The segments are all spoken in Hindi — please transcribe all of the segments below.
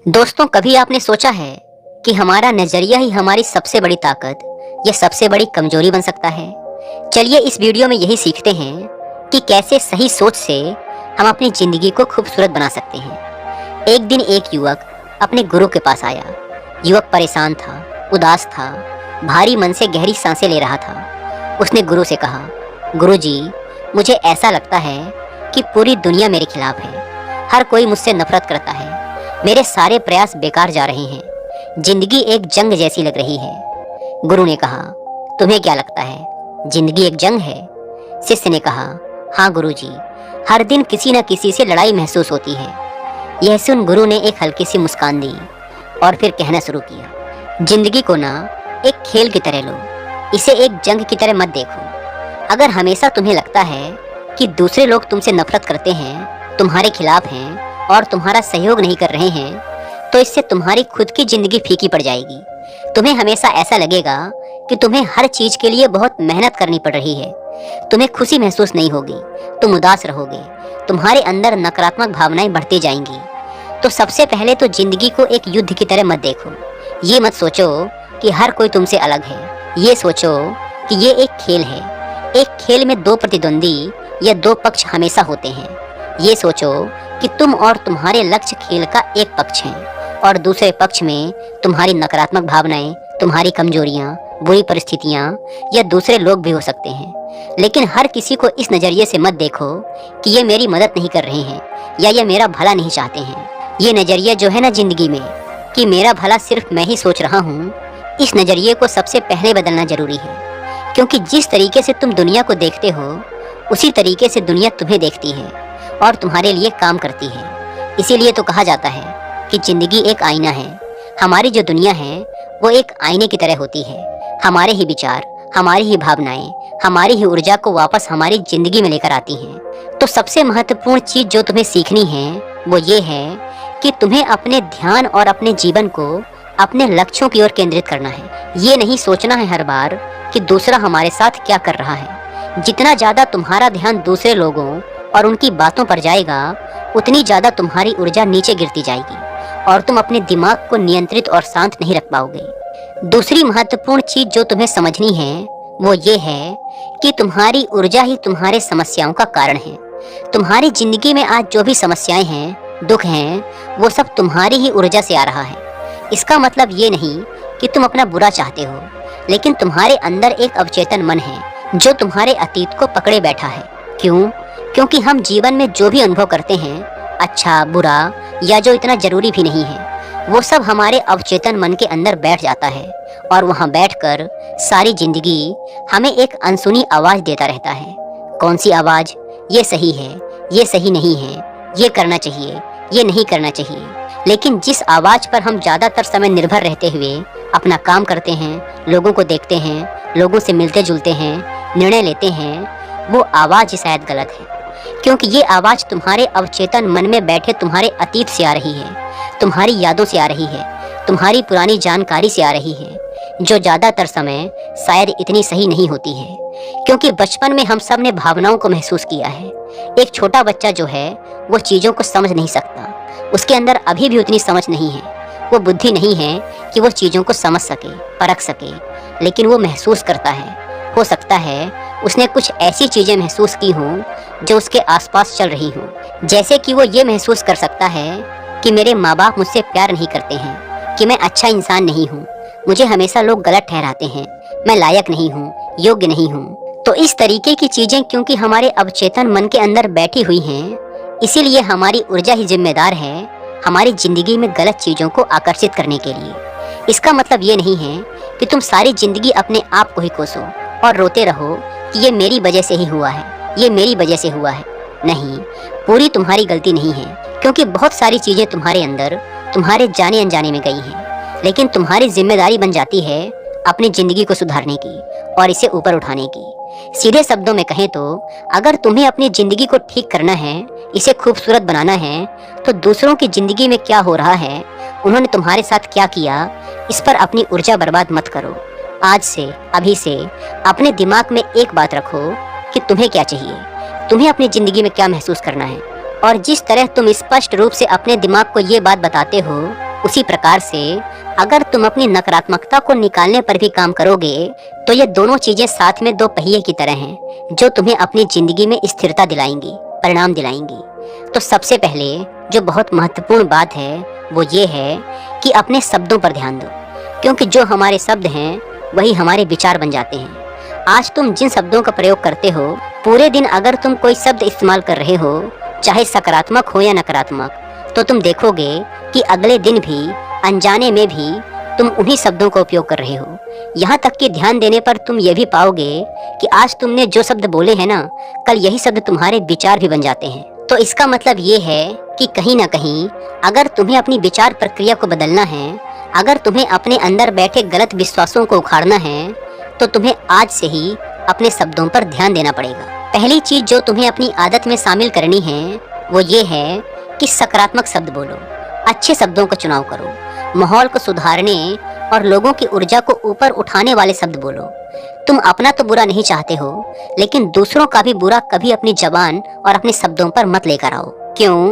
दोस्तों, कभी आपने सोचा है कि हमारा नजरिया ही हमारी सबसे बड़ी ताकत या सबसे बड़ी कमजोरी बन सकता है। चलिए इस वीडियो में यही सीखते हैं कि कैसे सही सोच से हम अपनी जिंदगी को खूबसूरत बना सकते हैं। एक दिन एक युवक अपने गुरु के पास आया। युवक परेशान था, उदास था, भारी मन से गहरी सांसें ले रहा था। उसने गुरु से कहा, गुरुजी, मुझे ऐसा लगता है कि पूरी दुनिया मेरे खिलाफ है। हर कोई मुझसे नफरत करता है। मेरे सारे प्रयास बेकार जा रहे हैं। जिंदगी एक जंग जैसी लग रही है। गुरु ने कहा, तुम्हें क्या लगता है, जिंदगी एक जंग है? शिष्य ने कहा, हाँ गुरुजी, हर दिन किसी न किसी से लड़ाई महसूस होती है। यह सुन गुरु ने एक हल्की सी मुस्कान दी और फिर कहना शुरू किया, जिंदगी को ना एक खेल की तरह लो, इसे एक जंग की तरह मत देखो। अगर हमेशा तुम्हें लगता है कि दूसरे लोग तुमसे नफरत करते हैं, तुम्हारे खिलाफ हैं और तुम्हारा सहयोग नहीं कर रहे हैं, तो इससे तुम्हारी खुद की जिंदगी फीकी पड़ जाएगी। तुम्हें हमेशा ऐसा लगेगा कि तुम्हें हर चीज के लिए बहुत मेहनत करनी पड़ रही है। तुम्हें खुशी महसूस नहीं होगी, तुम उदास रहोगे, तुम्हारे अंदर नकारात्मक भावनाएं बढ़ती जाएंगी। तो सबसे पहले तो जिंदगी को एक युद्ध की तरह मत देखो। ये मत सोचो कि हर कोई तुमसे अलग है। ये सोचो कि ये एक खेल है। एक खेल में दो प्रतिद्वंदी या दो पक्ष हमेशा होते हैं। ये सोचो कि तुम और तुम्हारे लक्ष्य खेल का एक पक्ष है और दूसरे पक्ष में तुम्हारी नकारात्मक भावनाएं, तुम्हारी कमजोरियां, बुरी परिस्थितियां या दूसरे लोग भी हो सकते हैं। लेकिन हर किसी को इस नज़रिए से मत देखो कि ये मेरी मदद नहीं कर रहे हैं या ये मेरा भला नहीं चाहते हैं। ये नज़रिया जो है ना जिंदगी में कि मेरा भला सिर्फ मैं ही सोच रहा हूँ, इस नज़रिए को सबसे पहले बदलना जरूरी है। क्योंकि जिस तरीके से तुम दुनिया को देखते हो, उसी तरीके से दुनिया तुम्हें देखती है और तुम्हारे लिए काम करती है। इसीलिए तो कहा जाता है कि जिंदगी एक आईना है। हमारी जो दुनिया है वो एक आईने की तरह होती है। हमारे ही विचार, हमारी ही भावनाएं, हमारी ही ऊर्जा को वापस हमारी जिंदगी में लेकर आती हैं। तो सबसे महत्वपूर्ण चीज जो तुम्हें सीखनी है वो ये है कि तुम्हें अपने ध्यान और अपने जीवन को अपने लक्ष्यों की ओर केंद्रित करना है। ये नहीं सोचना है हर बार कि दूसरा हमारे साथ क्या कर रहा है। जितना ज्यादा तुम्हारा ध्यान दूसरे लोगों और उनकी बातों पर जाएगा, उतनी ज्यादा तुम्हारी ऊर्जा नीचे गिरती जाएगी और तुम अपने दिमाग को नियंत्रित और शांत नहीं रख पाओगे। दूसरी महत्वपूर्ण चीज जो तुम्हें समझनी है वो ये है कि तुम्हारी ऊर्जा ही तुम्हारे समस्याओं का कारण है। तुम्हारी जिंदगी में आज जो भी समस्याएं हैं, दुख हैं, वो सब तुम्हारी ही ऊर्जा से आ रहा है। इसका मतलब ये नहीं कि तुम अपना बुरा चाहते हो, लेकिन तुम्हारे अंदर एक अवचेतन मन है जो तुम्हारे अतीत को पकड़े बैठा है। क्यों? क्योंकि हम जीवन में जो भी अनुभव करते हैं, अच्छा, बुरा या जो इतना जरूरी भी नहीं है, वो सब हमारे अवचेतन मन के अंदर बैठ जाता है और वहाँ बैठकर सारी जिंदगी हमें एक अनसुनी आवाज देता रहता है। कौन सी आवाज? ये सही है, ये सही नहीं है, ये करना चाहिए, ये नहीं करना चाहिए। लेकिन जिस आवाज पर हम ज्यादातर समय निर्भर रहते हुए अपना काम करते हैं, लोगों को देखते हैं, लोगों से मिलते जुलते हैं, निर्णय लेते हैं, वो आवाज शायद गलत है। क्योंकि ये आवाज तुम्हारे अवचेतन मन में बैठे तुम्हारे अतीत से आ रही है, तुम्हारी यादों से आ रही है, तुम्हारी पुरानी जानकारी से आ रही है, जो ज्यादातर समय शायद इतनी सही नहीं होती है। क्योंकि बचपन में हम सब ने भावनाओं को महसूस किया है। एक छोटा बच्चा जो है वो चीजों को समझ नहीं सकता। उसके अंदर अभी भी उतनी समझ नहीं है, वो बुद्धि नहीं है कि वो चीजों को समझ सके, परख सके, लेकिन वो महसूस करता है। हो सकता है उसने कुछ ऐसी चीजें महसूस की हों जो उसके आसपास चल रही हों। जैसे कि वो ये महसूस कर सकता है कि मेरे माँ बाप मुझसे प्यार नहीं करते हैं, कि मैं अच्छा इंसान नहीं हूँ, मुझे हमेशा लोग गलत ठहराते हैं, मैं लायक नहीं हूँ, योग्य नहीं हूँ। तो इस तरीके की चीजें क्योंकि हमारे अवचेतन मन के अंदर बैठी हुई हैं, इसीलिए हमारी ऊर्जा ही जिम्मेदार है हमारी जिंदगी में गलत चीजों को आकर्षित करने के लिए। इसका मतलब ये नहीं है कि तुम सारी जिंदगी अपने आप को ही कोसो और रोते रहो कि ये मेरी वजह से ही हुआ है, ये मेरी वजह से हुआ है। नहीं, पूरी तुम्हारी गलती नहीं है, क्योंकि बहुत सारी चीजें तुम्हारे अंदर तुम्हारे जाने अनजाने में गई हैं। लेकिन तुम्हारी जिम्मेदारी बन जाती है अपनी जिंदगी को सुधारने की और इसे ऊपर उठाने की। सीधे शब्दों में कहें तो अगर तुम्हें अपनी जिंदगी को ठीक करना है, इसे खूबसूरत बनाना है, तो दूसरों की जिंदगी में क्या हो रहा है, उन्होंने तुम्हारे साथ क्या किया, इस पर अपनी ऊर्जा बर्बाद मत करो। आज से, अभी से अपने दिमाग में एक बात रखो कि तुम्हें क्या चाहिए, तुम्हें अपनी जिंदगी में क्या महसूस करना है। और जिस तरह तुम स्पष्ट रूप से अपने दिमाग को ये बात बताते हो उसी प्रकार से अगर तुम अपनी नकारात्मकता को निकालने पर भी काम करोगे तो ये दोनों चीजें साथ में दो पहिए की तरह हैं जो तुम्हें अपनी जिंदगी में स्थिरता दिलाएंगी, परिणाम दिलाएंगी। तो सबसे पहले जो बहुत महत्वपूर्ण बात है वो ये है कि अपने शब्दों पर ध्यान दो, क्योंकि जो हमारे शब्द हैं वही हमारे विचार बन जाते हैं। आज तुम जिन शब्दों का प्रयोग करते हो, पूरे दिन अगर तुम कोई शब्द इस्तेमाल कर रहे हो, चाहे सकारात्मक हो या नकारात्मक, तो तुम देखोगे कि अगले दिन भी अनजाने में भी तुम उन्हीं शब्दों का उपयोग कर रहे हो। यहाँ तक कि ध्यान देने पर तुम ये भी पाओगे कि आज तुमने जो शब्द बोले हैं ना, कल यही शब्द तुम्हारे विचार भी बन जाते हैं। तो इसका मतलब ये है कि कहीं ना कहीं अगर तुम्हें अपनी विचार प्रक्रिया को बदलना है, अगर तुम्हें अपने अंदर बैठे गलत विश्वासों को उखाड़ना है, तो तुम्हें आज से ही अपने शब्दों पर ध्यान देना पड़ेगा। पहली चीज जो तुम्हें अपनी आदत में शामिल करनी है वो ये है कि सकारात्मक शब्द बोलो, अच्छे शब्दों का चुनाव करो, माहौल को सुधारने और लोगों की ऊर्जा को ऊपर उठाने वाले शब्द बोलो। तुम अपना तो बुरा नहीं चाहते हो, लेकिन दूसरों का भी बुरा कभी अपनी जबान और अपने शब्दों पर मत लेकर आओ। क्यों?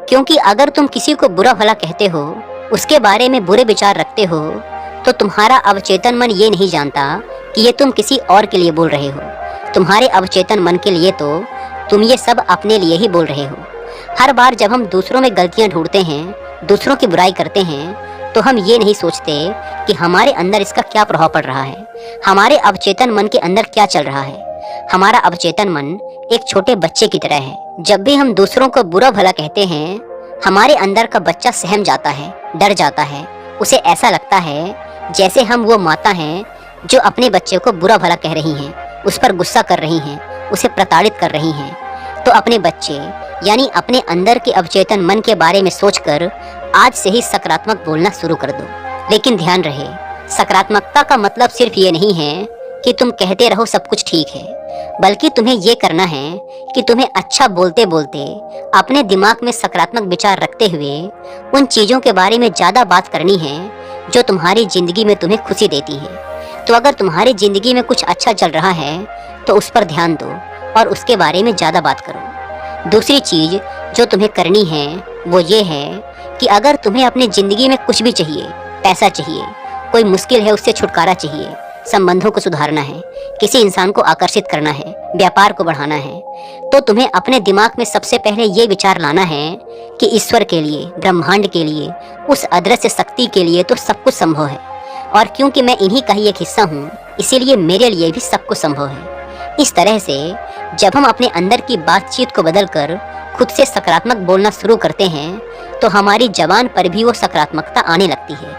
क्योंकि अगर तुम किसी को बुरा भला कहते हो, उसके बारे में बुरे विचार रखते हो, तो तुम्हारा अवचेतन मन ये नहीं जानता कि ये तुम किसी और के लिए बोल रहे हो। तुम्हारे अवचेतन मन के लिए तो तुम ये सब अपने लिए ही बोल रहे हो। हर बार जब हम दूसरों में गलतियां ढूंढते हैं, दूसरों की बुराई करते हैं, तो हम ये नहीं सोचते कि हमारे अंदर इसका क्या प्रभाव पड़ रहा है, हमारे अवचेतन मन के अंदर क्या चल रहा है। हमारा अवचेतन मन एक छोटे बच्चे की तरह है। जब भी हम दूसरों को बुरा भला कहते हैं, हमारे अंदर का बच्चा सहम जाता है, डर जाता है। उसे ऐसा लगता है जैसे हम वो माता हैं जो अपने बच्चे को बुरा भला कह रही हैं, उस पर गुस्सा कर रही हैं, उसे प्रताड़ित कर रही हैं। तो अपने बच्चे यानी अपने अंदर के अवचेतन मन के बारे में सोचकर आज से ही सकारात्मक बोलना शुरू कर दो। लेकिन ध्यान रहे, सकारात्मकता का मतलब सिर्फ ये नहीं है कि तुम कहते रहो सब कुछ ठीक है, बल्कि तुम्हें ये करना है कि तुम्हें अच्छा बोलते बोलते अपने दिमाग में सकारात्मक विचार रखते हुए उन चीज़ों के बारे में ज़्यादा बात करनी है जो तुम्हारी ज़िंदगी में तुम्हें खुशी देती है। तो अगर तुम्हारी ज़िंदगी में कुछ अच्छा चल रहा है तो उस पर ध्यान दो और उसके बारे में ज़्यादा बात करो। दूसरी चीज़ जो तुम्हें करनी है वो ये है कि अगर तुम्हें अपनी ज़िंदगी में कुछ भी चाहिए, पैसा चाहिए, कोई मुश्किल है उससे छुटकारा चाहिए, संबंधों को सुधारना है, किसी इंसान को आकर्षित करना है, व्यापार को बढ़ाना है, तो तुम्हें अपने दिमाग में सबसे पहले ये विचार लाना है कि ईश्वर के लिए, ब्रह्मांड के लिए, उस अदृश्य शक्ति के लिए तो सब कुछ संभव है, और क्योंकि मैं इन्हीं का ही एक हिस्सा हूँ, इसीलिए मेरे लिए भी सब कुछ संभव है। इस तरह से जब हम अपने अंदर की बातचीत को बदलकर खुद से सकारात्मक बोलना शुरू करते हैं, तो हमारी जबान पर भी वो सकारात्मकता आने लगती है।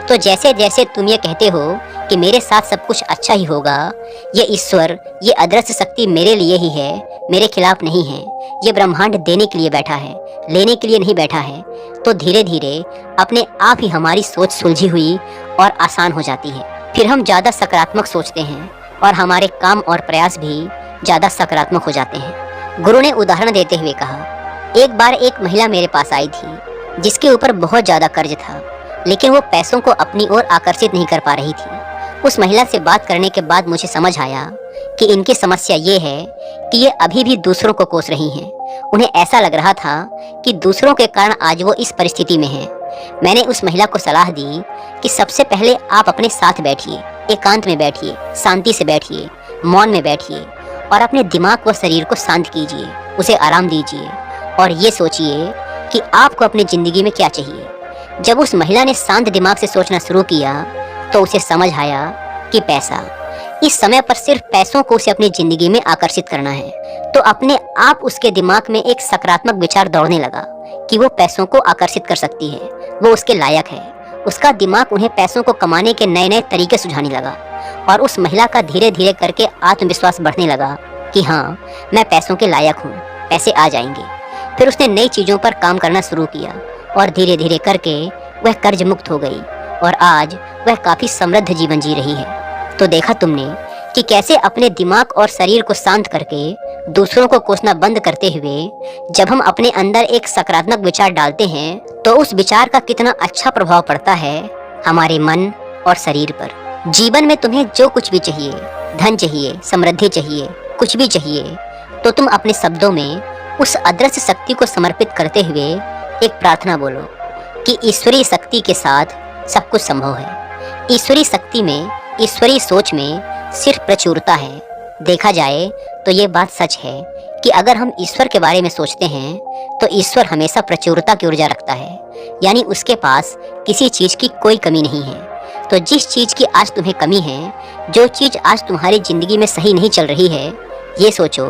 तो जैसे जैसे तुम ये कहते हो कि मेरे साथ सब कुछ अच्छा ही होगा, ये ईश्वर, ये अदृश्य शक्ति मेरे लिए ही है, मेरे खिलाफ नहीं है, ये ब्रह्मांड देने के लिए बैठा है, लेने के लिए नहीं बैठा है, तो धीरे धीरे अपने आप ही हमारी सोच सुलझी हुई और आसान हो जाती है। फिर हम ज़्यादा सकारात्मक सोचते हैं और हमारे काम और प्रयास भी ज़्यादा सकारात्मक हो जाते हैं। गुरु ने उदाहरण देते हुए कहा, एक बार एक महिला मेरे पास आई थी जिसके ऊपर बहुत ज़्यादा कर्ज था, लेकिन वो पैसों को अपनी ओर आकर्षित नहीं कर पा रही थी। उस महिला से बात करने के बाद मुझे समझ आया कि इनकी समस्या ये है कि ये अभी भी दूसरों को कोस रही हैं। उन्हें ऐसा लग रहा था कि दूसरों के कारण आज वो इस परिस्थिति में हैं। मैंने उस महिला को सलाह दी कि सबसे पहले आप अपने साथ बैठिए, एकांत में बैठिए, शांति से बैठिए, मौन में बैठिए और अपने दिमाग व शरीर को शांत कीजिए, उसे आराम दीजिए और ये सोचिए कि आपको अपनी ज़िंदगी में क्या चाहिए। जब उस महिला ने शांत दिमाग से सोचना शुरू किया तो उसे समझ आया कि पैसा, इस समय पर सिर्फ पैसों को उसे अपनी ज़िंदगी में आकर्षित करना है। तो अपने आप उसके दिमाग में एक सकारात्मक विचार दौड़ने लगा कि वो पैसों को आकर्षित कर सकती है, वो उसके लायक है। उसका दिमाग उन्हें पैसों को कमाने के नए नए तरीके सुझाने लगा और उस महिला का धीरे धीरे करके आत्मविश्वास बढ़ने लगा कि हाँ, मैं पैसों के लायक हूँ, पैसे आ जाएंगे। फिर उसने नई चीज़ों पर काम करना शुरू किया और धीरे धीरे करके वह कर्ज मुक्त हो गई और आज वह काफ़ी समृद्ध जीवन जी रही है। तो देखा तुमने कि कैसे अपने दिमाग और शरीर को शांत करके दूसरों को कोसना बंद करते हुए जब हम अपने अंदर एक सकारात्मक विचार डालते हैं तो उस विचार का कितना अच्छा प्रभाव पड़ता है हमारे मन और शरीर पर। जीवन में तुम्हें जो कुछ भी चाहिए, धन चाहिए, समृद्धि चाहिए, कुछ भी चाहिए, तो तुम अपने शब्दों में उस अदृश्य शक्ति को समर्पित करते हुए एक प्रार्थना बोलो। कि ईश्वरीय शक्ति के साथ सब कुछ संभव है। ईश्वरीय शक्ति में, ईश्वरीय सोच में सिर्फ प्रचुरता है। देखा जाए तो ये बात सच है कि अगर हम ईश्वर के बारे में सोचते हैं तो ईश्वर हमेशा प्रचुरता की ऊर्जा रखता है, यानी उसके पास किसी चीज़ की कोई कमी नहीं है। तो जिस चीज़ की आज तुम्हें कमी है, जो चीज़ आज तुम्हारी ज़िंदगी में सही नहीं चल रही है, ये सोचो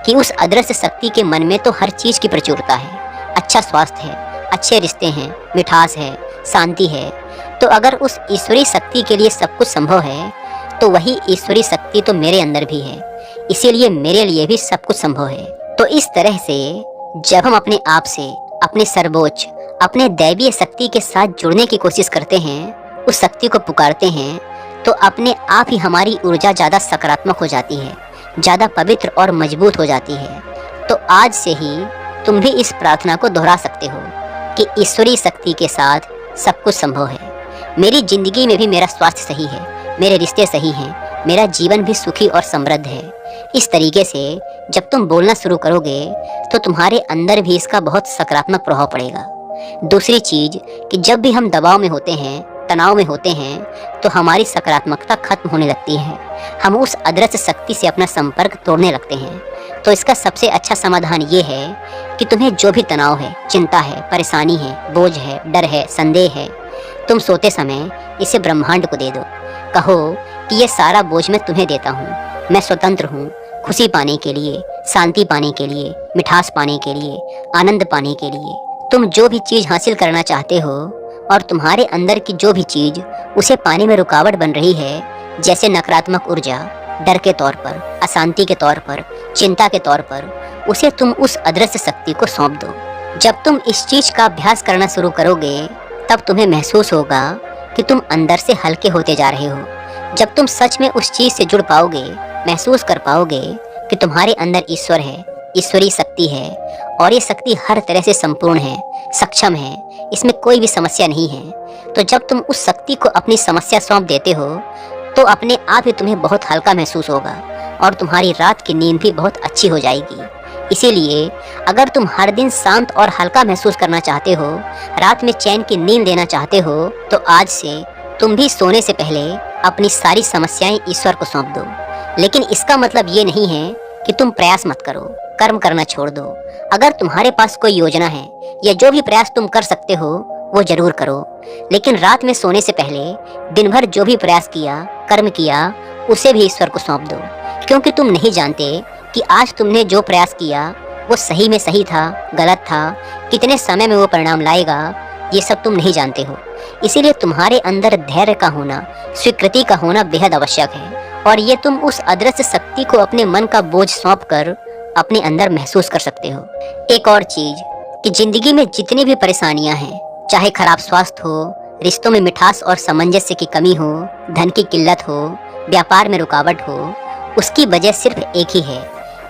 कि उस अदृश्य शक्ति के मन में तो हर चीज़ की प्रचुरता है। अच्छा स्वास्थ्य है, अच्छे रिश्ते हैं, मिठास है, शांति है। तो अगर उस ईश्वरीय शक्ति के लिए सब कुछ संभव है तो वही ईश्वरीय शक्ति तो मेरे अंदर भी है, इसीलिए मेरे लिए भी सब कुछ संभव है। तो इस तरह से जब हम अपने आप से, अपने सर्वोच्च, अपने दैवीय शक्ति के साथ जुड़ने की कोशिश करते हैं, उस शक्ति को पुकारते हैं, तो अपने आप ही हमारी ऊर्जा ज़्यादा सकारात्मक हो जाती है, ज़्यादा पवित्र और मजबूत हो जाती है। तो आज से ही तुम भी इस प्रार्थना को दोहरा सकते हो कि ईश्वरीय शक्ति के साथ सब कुछ संभव है। मेरी ज़िंदगी में भी मेरा स्वास्थ्य सही है, मेरे रिश्ते सही हैं, मेरा जीवन भी सुखी और समृद्ध है। इस तरीके से जब तुम बोलना शुरू करोगे तो तुम्हारे अंदर भी इसका बहुत सकारात्मक प्रभाव पड़ेगा। दूसरी चीज़ कि जब भी हम दबाव में होते हैं, तनाव में होते हैं, तो हमारी सकारात्मकता खत्म होने लगती है। हम उस अदृश्य शक्ति से अपना संपर्क तोड़ने लगते हैं। तो इसका सबसे अच्छा समाधान ये है कि तुम्हें जो भी तनाव है, चिंता है, परेशानी है, बोझ है, डर है, संदेह है, तुम सोते समय इसे ब्रह्मांड को दे दो। कहो कि ये सारा बोझ मैं तुम्हें देता हूँ। मैं स्वतंत्र हूँ खुशी पाने के लिए, शांति पाने के लिए, मिठास पाने के लिए, आनंद पाने के लिए। तुम जो भी चीज़ हासिल करना चाहते हो और तुम्हारे अंदर की जो भी चीज़ उसे पाने में रुकावट बन रही है, जैसे नकारात्मक ऊर्जा, डर के तौर पर, अशांति के तौर पर, चिंता के तौर पर, उसे तुम उस अदृश्य शक्ति को सौंप दो। जब तुम इस चीज़ का अभ्यास करना शुरू करोगे तब तुम्हें महसूस होगा कि तुम अंदर से हल्के होते जा रहे हो। जब तुम सच में उस चीज़ से जुड़ पाओगे, महसूस कर पाओगे कि तुम्हारे अंदर ईश्वर है, ईश्वरीय शक्ति है और ये शक्ति हर तरह से संपूर्ण है, सक्षम है, इसमें कोई भी समस्या नहीं है। तो जब तुम उस शक्ति को अपनी समस्या सौंप देते हो तो अपने आप ही तुम्हें बहुत हल्का महसूस होगा और तुम्हारी रात की नींद भी बहुत अच्छी हो जाएगी। इसीलिए अगर तुम हर दिन शांत और हल्का महसूस करना चाहते हो, रात में चैन की नींद लेना चाहते हो, तो आज से तुम भी सोने से पहले अपनी सारी समस्याएं ईश्वर को सौंप दो। लेकिन इसका मतलब ये नहीं है कि तुम प्रयास मत करो, कर्म करना छोड़ दो। अगर तुम्हारे पास कोई योजना है या जो भी प्रयास तुम कर सकते हो वो जरूर करो, लेकिन रात में सोने से पहले दिन भर जो भी प्रयास किया, कर्म किया, उसे भी ईश्वर को सौंप दो। क्योंकि तुम नहीं जानते कि आज तुमने जो प्रयास किया वो सही में सही था, गलत था, कितने समय में वो परिणाम लाएगा, ये सब तुम नहीं जानते हो। इसीलिए तुम्हारे अंदर धैर्य का होना, स्वीकृति का होना बेहद आवश्यक है और ये तुम उस अदृश्य शक्ति को अपने मन का बोझ सौंप कर अपने अंदर महसूस कर सकते हो। एक और चीज कि जिंदगी में जितनी भी परेशानियां हैं, चाहे खराब स्वास्थ्य हो, रिश्तों में मिठास और सामंजस्य की कमी हो, धन की किल्लत हो, व्यापार में रुकावट हो, उसकी वजह सिर्फ एक ही है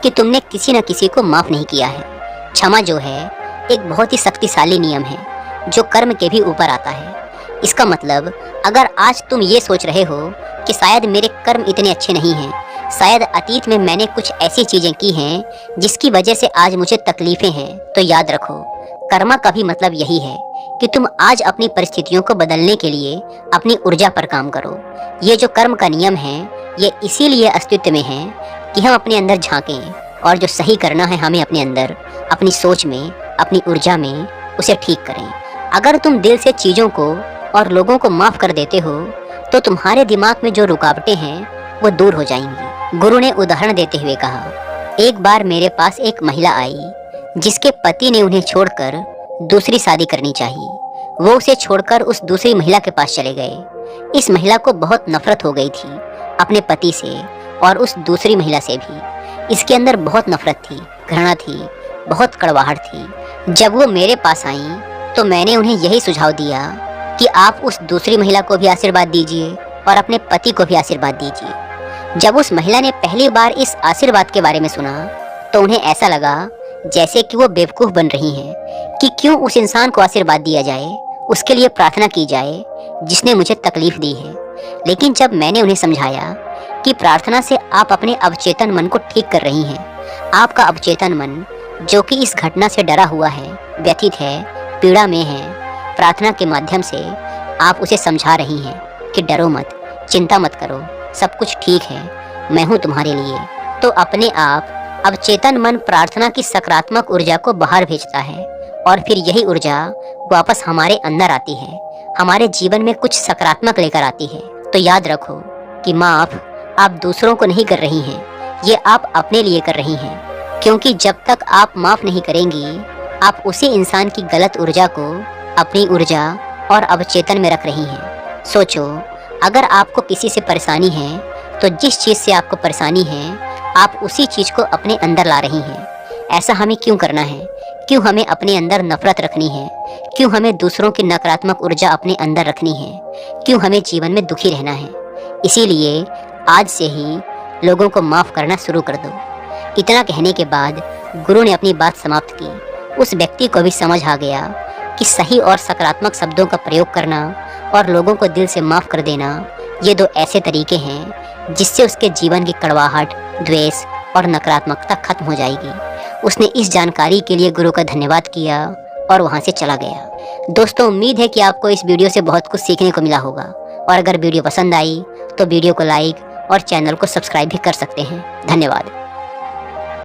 कि तुमने किसी न किसी को माफ नहीं किया है। क्षमा जो है एक बहुत ही शक्तिशाली नियम है जो कर्म के भी ऊपर आता है। इसका मतलब अगर आज तुम ये सोच रहे हो कि शायद मेरे कर्म इतने अच्छे नहीं हैं, शायद अतीत में मैंने कुछ ऐसी चीजें की हैं जिसकी वजह से आज मुझे तकलीफें हैं, तो याद रखो कर्मा का भी मतलब यही है कि तुम आज अपनी परिस्थितियों को बदलने के लिए अपनी ऊर्जा पर काम करो। ये जो कर्म का नियम है ये इसीलिए अस्तित्व में है कि हम अपने अंदर झांकें और जो सही करना है हमें अपने अंदर, अपनी सोच में, अपनी ऊर्जा में, उसे ठीक करें। अगर तुम दिल से चीज़ों को और लोगों को माफ़ कर देते हो तो तुम्हारे दिमाग में जो रुकावटें हैं वो दूर हो जाएंगी। गुरु ने उदाहरण देते हुए कहा, एक बार मेरे पास एक महिला आई जिसके पति ने उन्हें छोड़कर दूसरी शादी करनी चाहिए। वो उसे छोड़कर उस दूसरी महिला के पास चले गए। इस महिला को बहुत नफरत हो गई थी अपने पति से और उस दूसरी महिला से भी। इसके अंदर बहुत नफरत थी, घृणा थी, बहुत कड़वाहट थी। जब वो मेरे पास आई तो मैंने उन्हें यही सुझाव दिया कि आप उस दूसरी महिला को भी आशीर्वाद दीजिए और अपने पति को भी आशीर्वाद दीजिए। जब उस महिला ने पहली बार इस आशीर्वाद के बारे में सुना तो उन्हें ऐसा लगा जैसे कि वो बेवकूफ़ बन रही हैं कि क्यों उस इंसान को आशीर्वाद दिया जाए, उसके लिए प्रार्थना की जाए जिसने मुझे तकलीफ दी है। लेकिन जब मैंने उन्हें समझाया कि प्रार्थना से आप अपने अवचेतन मन को ठीक कर रही हैं, आपका अवचेतन मन जो कि इस घटना से डरा हुआ है, व्यथित है, पीड़ा में है, प्रार्थना के माध्यम से आप उसे समझा रही हैं कि डरो मत, चिंता मत करो, सब कुछ ठीक है, मैं हूँ तुम्हारे लिए। तो अपने आप अब चेतन मन प्रार्थना की सकारात्मक ऊर्जा को बाहर भेजता है और फिर यही ऊर्जा वापस हमारे अंदर आती है, हमारे जीवन में कुछ सकारात्मक लेकर आती है। तो याद रखो कि माफ़ आप दूसरों को नहीं कर रही हैं, ये आप अपने लिए कर रही हैं, क्योंकि जब तक आप माफ़ नहीं करेंगी आप उसी इंसान की गलत ऊर्जा को अपनी ऊर्जा और अवचेतन में रख रही हैं। सोचो, अगर आपको किसी से परेशानी है तो जिस चीज़ से आपको परेशानी है आप उसी चीज़ को अपने अंदर ला रही हैं। ऐसा हमें क्यों करना है? क्यों हमें अपने अंदर नफरत रखनी है? क्यों हमें दूसरों की नकारात्मक ऊर्जा अपने अंदर रखनी है? क्यों हमें जीवन में दुखी रहना है? इसीलिए आज से ही लोगों को माफ़ करना शुरू कर दो। इतना कहने के बाद गुरु ने अपनी बात समाप्त की। उस व्यक्ति को भी समझ आ गया कि सही और सकारात्मक शब्दों का प्रयोग करना और लोगों को दिल से माफ़ कर देना, ये दो ऐसे तरीके हैं जिससे उसके जीवन की कड़वाहट, द्वेष और नकारात्मकता खत्म हो जाएगी। उसने इस जानकारी के लिए गुरु का धन्यवाद किया और वहाँ से चला गया। दोस्तों, उम्मीद है कि आपको इस वीडियो से बहुत कुछ सीखने को मिला होगा और अगर वीडियो पसंद आई तो वीडियो को लाइक और चैनल को सब्सक्राइब भी कर सकते हैं। धन्यवाद।